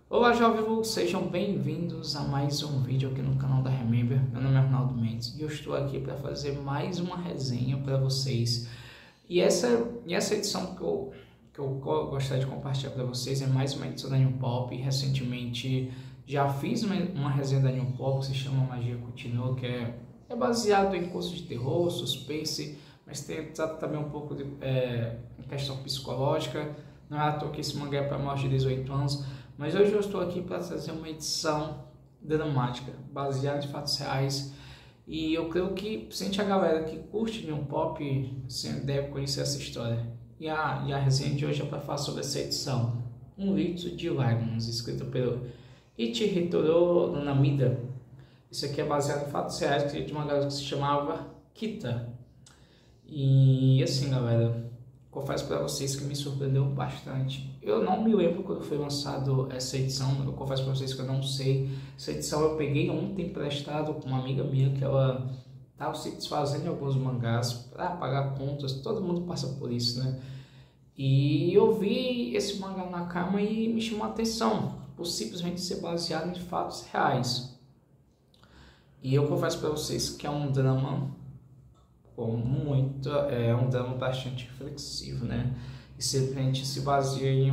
Olá, jovens, sejam bem-vindos a mais um vídeo aqui no canal da Remember. Meu nome é Arnaldo Mendes e eu estou aqui para fazer mais uma resenha para vocês. E essa edição que eu gostaria de compartilhar para vocês é mais uma edição da New Pop. Recentemente já fiz uma resenha da New Pop que se chama Magia Continua, que é baseado em curso de terror, suspense, mas trata também um pouco de questão psicológica. Não é à toa que esse mangá é para maiores de 18 anos. Mas hoje eu estou aqui para trazer uma edição dramática, baseada em fatos reais. E eu creio que, principalmente a galera que curte New Pop, deve conhecer essa história. E a resenha de hoje é para falar sobre essa edição. Um Litro de Lágrimas, escrito pelo Ichihiro Namida. Isso aqui é baseado em fatos reais, de uma galera que se chamava Kita. E assim, galera, confesso para vocês que me surpreendeu bastante. Eu não me lembro quando foi lançado essa edição. Eu confesso para vocês que eu não sei. Essa edição eu peguei ontem emprestado com uma amiga minha que ela estava se desfazendo de alguns mangás para pagar contas. Todo mundo passa por isso, né? E eu vi esse mangá na cama e me chamou a atenção, por simplesmente ser baseado em fatos reais. E eu confesso para vocês que é um drama um drama bastante reflexivo, né? E simplesmente se baseia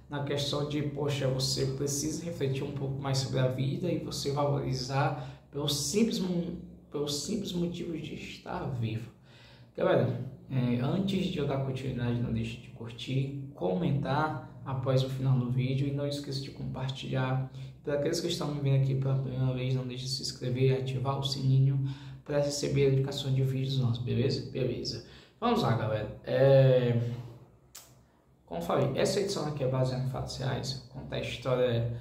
na questão de, poxa, você precisa refletir um pouco mais sobre a vida e você valorizar pelo simples motivo de estar vivo. Galera, antes de eu dar continuidade, não deixe de curtir, comentar após o final do vídeo e não esqueça de compartilhar. Para aqueles que estão me vendo aqui pela primeira vez, não deixe de se inscrever e ativar o sininho para receber a indicação de vídeos nossos, beleza? Beleza. Vamos lá, galera. Como falei, essa edição aqui é baseada em fatos reais. Conta a história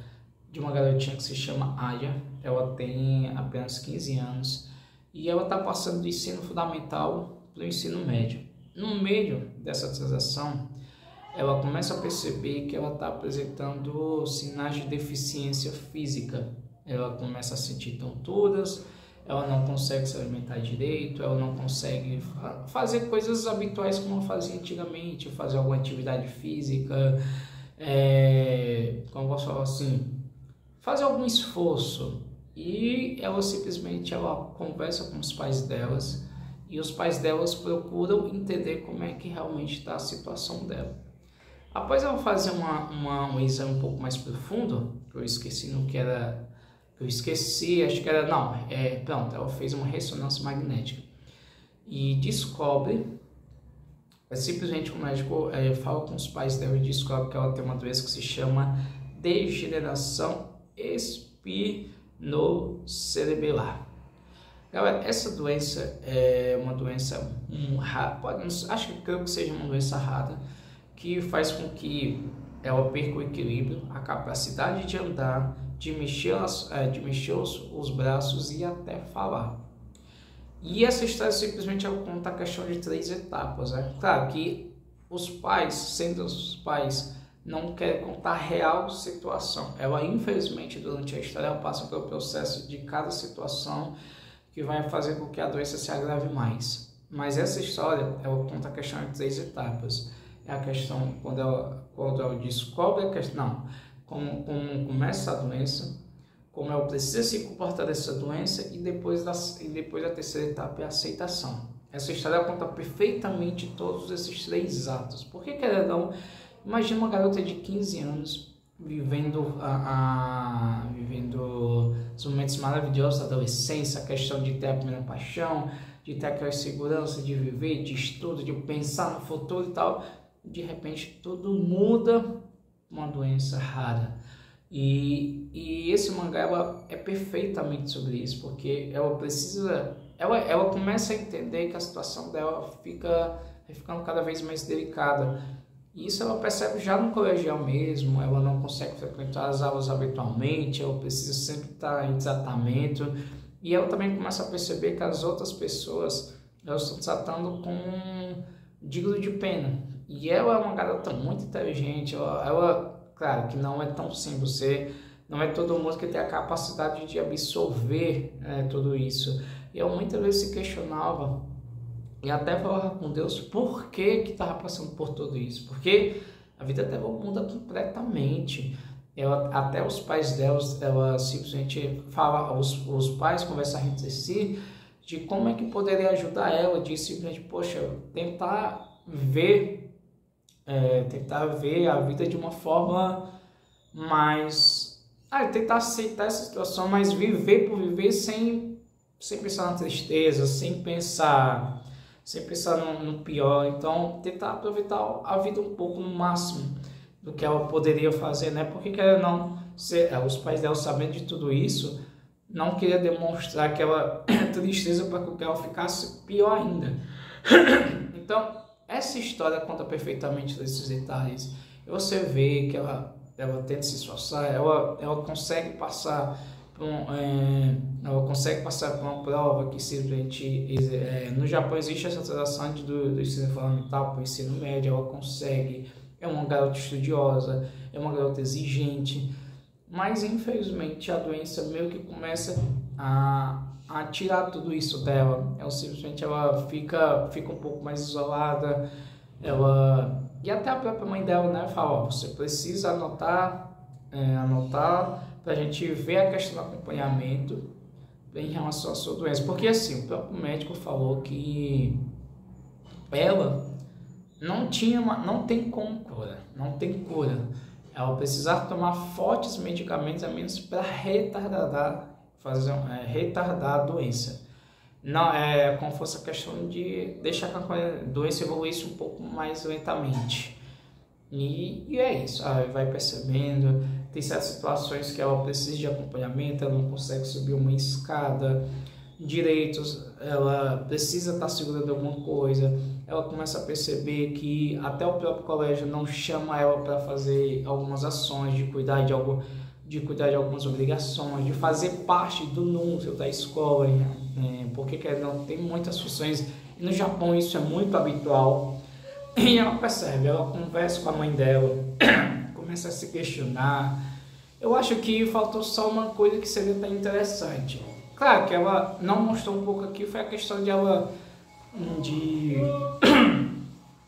de uma garotinha que se chama Aya. Ela tem apenas 15 anos e ela está passando do ensino fundamental para o ensino médio. No meio dessa transação, ela começa a perceber que ela está apresentando sinais de deficiência física. Ela começa a sentir tonturas, ela não consegue se alimentar direito, ela não consegue fazer coisas habituais como ela fazia antigamente, fazer alguma atividade física, como posso falar assim, fazer algum esforço. E ela simplesmente conversa com os pais delas e os pais delas procuram entender como é que realmente está a situação dela. Após ela fazer um exame um pouco mais profundo, que eu esqueci no que era. Acho que era, pronto, ela fez uma ressonância magnética e descobre, simplesmente o médico fala com os pais dela e descobre que ela tem uma doença que se chama degeneração espinocerebellar. Galera, essa doença é uma doença rara, creio que seja uma doença rara, que faz com que ela perca o equilíbrio, a capacidade de andar, de mexer os braços e até falar. E essa história simplesmente conta a questão de 3 etapas. Claro que os pais, sendo os pais, não querem contar a real situação. Ela, infelizmente, durante a história, ela passa pelo processo de cada situação que vai fazer com que a doença se agrave mais. Mas essa história, ela conta a questão de 3 etapas. É a questão quando ela descobre a questão, como começa a doença, como ela precisa se comportar dessa doença e depois a terceira etapa é a aceitação. Essa história conta perfeitamente todos esses 3 atos. Porque, queridão, imagina uma garota de 15 anos vivendo os momentos maravilhosos da adolescência, a questão de ter a primeira paixão, de ter aquela segurança de viver, de estudo, de pensar no futuro e tal. De repente tudo muda, uma doença rara. E esse mangá é perfeitamente sobre isso, porque ela começa a entender que a situação dela vai ficando cada vez mais delicada. E isso ela percebe já no colegial mesmo. Ela não consegue frequentar as aulas habitualmente, ela precisa sempre estar em tratamento. E ela também começa a perceber que as outras pessoas elas estão tratando com digno de pena. E ela é uma garota muito inteligente, claro que não é tão simples, não é todo mundo que tem a capacidade de absorver tudo isso. E eu muitas vezes se questionava e até falava com Deus por que estava passando por tudo isso. Porque a vida dela muda completamente. Ela, até os pais dela, ela simplesmente fala, os pais conversam entre si de como é que poderia ajudar ela, de simplesmente, poxa, tentar ver a vida de uma forma mais, tentar aceitar essa situação, mas viver por viver sem pensar na tristeza, sem pensar no pior. Então, tentar aproveitar a vida um pouco no máximo do que ela poderia fazer, né? Porque querendo não, os pais dela, sabendo de tudo isso, não queria demonstrar aquela tristeza para que ela ficasse pior ainda. Então, essa história conta perfeitamente desses detalhes. E você vê que ela tenta se esforçar, ela consegue passar por uma prova que simplesmente no Japão existe essa transação do ensino fundamental para o ensino médio. Ela consegue, é uma garota estudiosa, é uma garota exigente, mas infelizmente a doença meio que começa a tirar tudo isso dela. Ela simplesmente fica um pouco mais isolada. E até a própria mãe dela, né, fala, você precisa anotar para a gente ver a questão do acompanhamento em relação à sua doença. Porque assim, o próprio médico falou que ela não tem como cura, não tem cura. Ela precisava tomar fortes medicamentos a menos para retardar a doença. Não é como fosse a questão de deixar que a doença evoluísse um pouco mais lentamente. E é isso, vai percebendo. Tem certas situações que ela precisa de acompanhamento, ela não consegue subir uma escada direitos, ela precisa estar segurando alguma coisa. Ela começa a perceber que até o próprio colégio não chama ela para fazer algumas ações, de cuidar de algumas obrigações, de fazer parte do núcleo da escola, porque não tem muitas funções. E no Japão isso é muito habitual. E ela percebe, ela conversa com a mãe dela, começa a se questionar. Eu acho que faltou só uma coisa que seria até interessante. Claro que ela não mostrou um pouco aqui, foi a questão de ela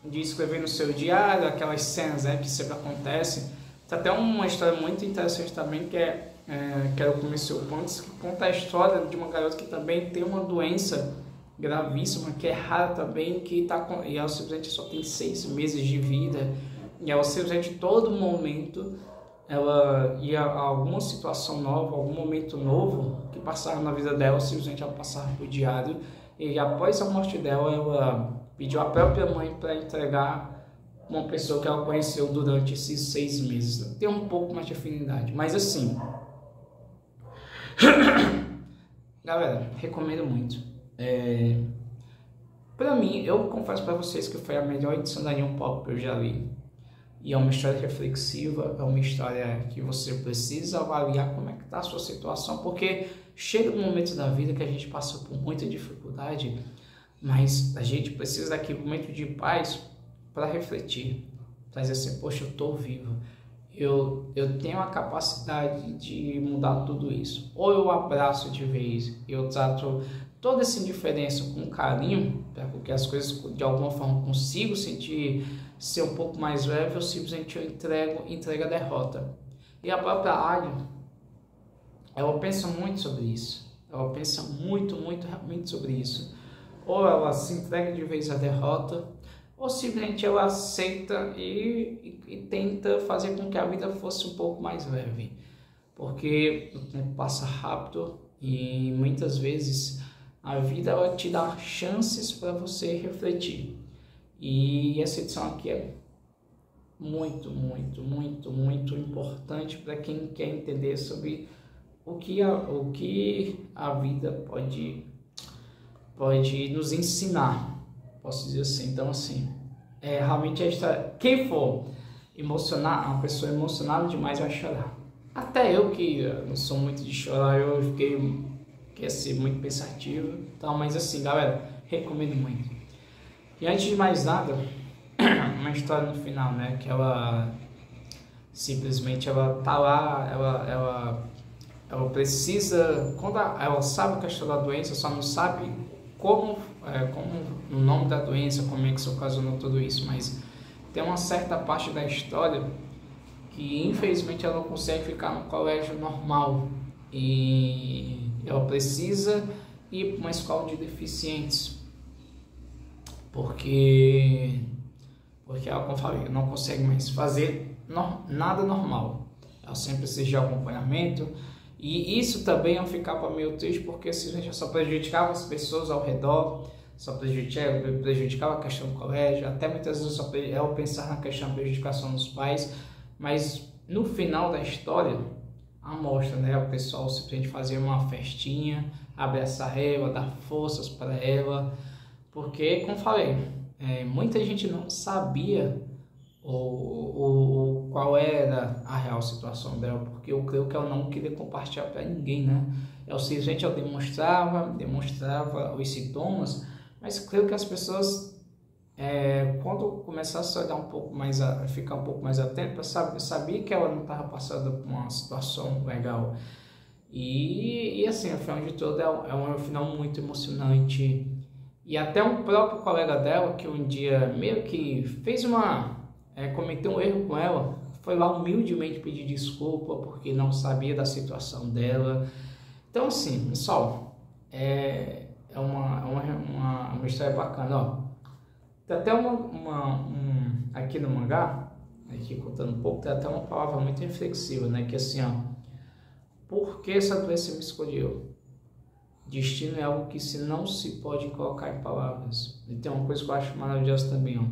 de escrever no seu diário aquelas cenas, que sempre acontecem. Tem até uma história muito interessante também, que é o Começou Pontos, que conta a história de uma garota que também tem uma doença gravíssima, que é rara também, e ela simplesmente só tem 6 meses de vida, e ela simplesmente todo momento ela ia a alguma situação nova, algum momento novo que passava na vida dela, simplesmente ela passava por diário. E após a morte dela, ela pediu a própria mãe para entregar uma pessoa que ela conheceu durante esses 6 meses. Tem um pouco mais de afinidade, mas assim, galera, recomendo muito. Para mim, eu confesso para vocês que foi a melhor edição da Neon Pop que eu já li. E é uma história reflexiva, é uma história que você precisa avaliar como é que está a sua situação, porque chega um momento da vida que a gente passa por muita dificuldade, mas a gente precisa daquele momento de paz para refletir, para dizer assim, poxa, eu estou vivo, eu tenho a capacidade de mudar tudo isso. Ou eu abraço de vez, eu trato toda essa indiferença com carinho, para que as coisas de alguma forma consigo ser um pouco mais leve, ou simplesmente eu entrego a derrota. E a própria Águia, ela pensa muito sobre isso. Ela pensa muito realmente sobre isso. Ou ela se entrega de vez à derrota, ou simplesmente ela aceita e tenta fazer com que a vida fosse um pouco mais leve. Porque o tempo passa rápido e muitas vezes a vida ela te dá chances para você refletir. E essa edição aqui é muito importante para quem quer entender sobre o que a vida pode nos ensinar, posso dizer assim. Então, assim, realmente quem for uma pessoa emocionada demais vai chorar. Até eu, que não sou muito de chorar, eu fiquei assim, muito pensativo. Então, mas assim, galera, recomendo muito. E antes de mais nada, uma história no final, né? Que ela simplesmente tá lá, ela precisa, quando ela sabe a questão da doença, só não sabe como o nome da doença, como é que se ocasionou tudo isso, mas tem uma certa parte da história que infelizmente ela não consegue ficar no colégio normal e ela precisa ir para uma escola de deficientes, porque ela, como eu falei, não consegue mais fazer nada normal, ela sempre precisa de acompanhamento. E isso também eu ficava meio triste, porque só prejudicava as pessoas ao redor, só prejudicava a questão do colégio, até muitas vezes eu pensar na questão da prejudicação dos pais, mas no final da história, a mostra, né, o pessoal simplesmente fazia uma festinha, abraçar ela, dar forças para ela, porque, como falei, muita gente não sabia qual era a real situação dela, porque eu creio que ela não queria compartilhar para ninguém, né? Eu simplesmente demonstrava os sintomas, mas creio que as pessoas, quando começasse a olhar um pouco mais, ficar um pouco mais atento, sabia que ela não estava passando por uma situação legal. E assim, o final de tudo é um final muito emocionante. E até um próprio colega dela, que um dia meio que cometeu um erro com ela, foi lá humildemente pedir desculpa porque não sabia da situação dela. Então, assim, pessoal, é uma história bacana, ó. Tem até aqui no mangá, aqui contando um pouco, tem até uma palavra muito reflexiva, né? Que assim, ó, por que essa doença me escolheu? Destino é algo que não se pode colocar em palavras. E tem uma coisa que eu acho maravilhosa também, ó. O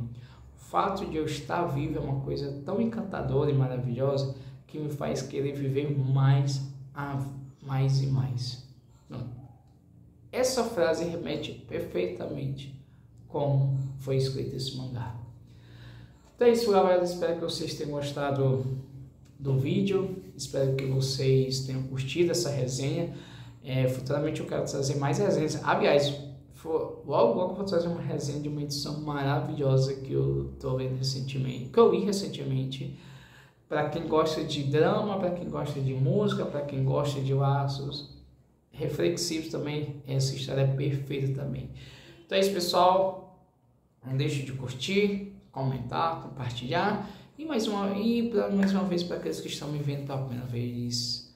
fato de eu estar vivo é uma coisa tão encantadora e maravilhosa que me faz querer viver mais e mais. Essa frase remete perfeitamente como foi escrito esse mangá. Então é isso, galera. Espero que vocês tenham gostado do vídeo. Espero que vocês tenham curtido essa resenha. Futuramente eu quero trazer mais resenhas. Aliás, logo eu vou trazer uma resenha de uma edição maravilhosa que eu tô vendo recentemente, que eu li recentemente. Para quem gosta de drama, para quem gosta de música, para quem gosta de laços reflexivos também, essa história é perfeita também. Então é isso, pessoal. Não deixe de curtir, comentar, compartilhar. E mais uma vez, para aqueles que estão me vendo pela primeira vez,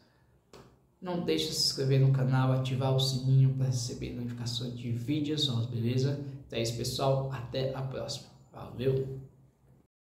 não deixe de se inscrever no canal, ativar o sininho para receber notificações de vídeos novos, beleza? Então é isso, pessoal. Até a próxima. Valeu!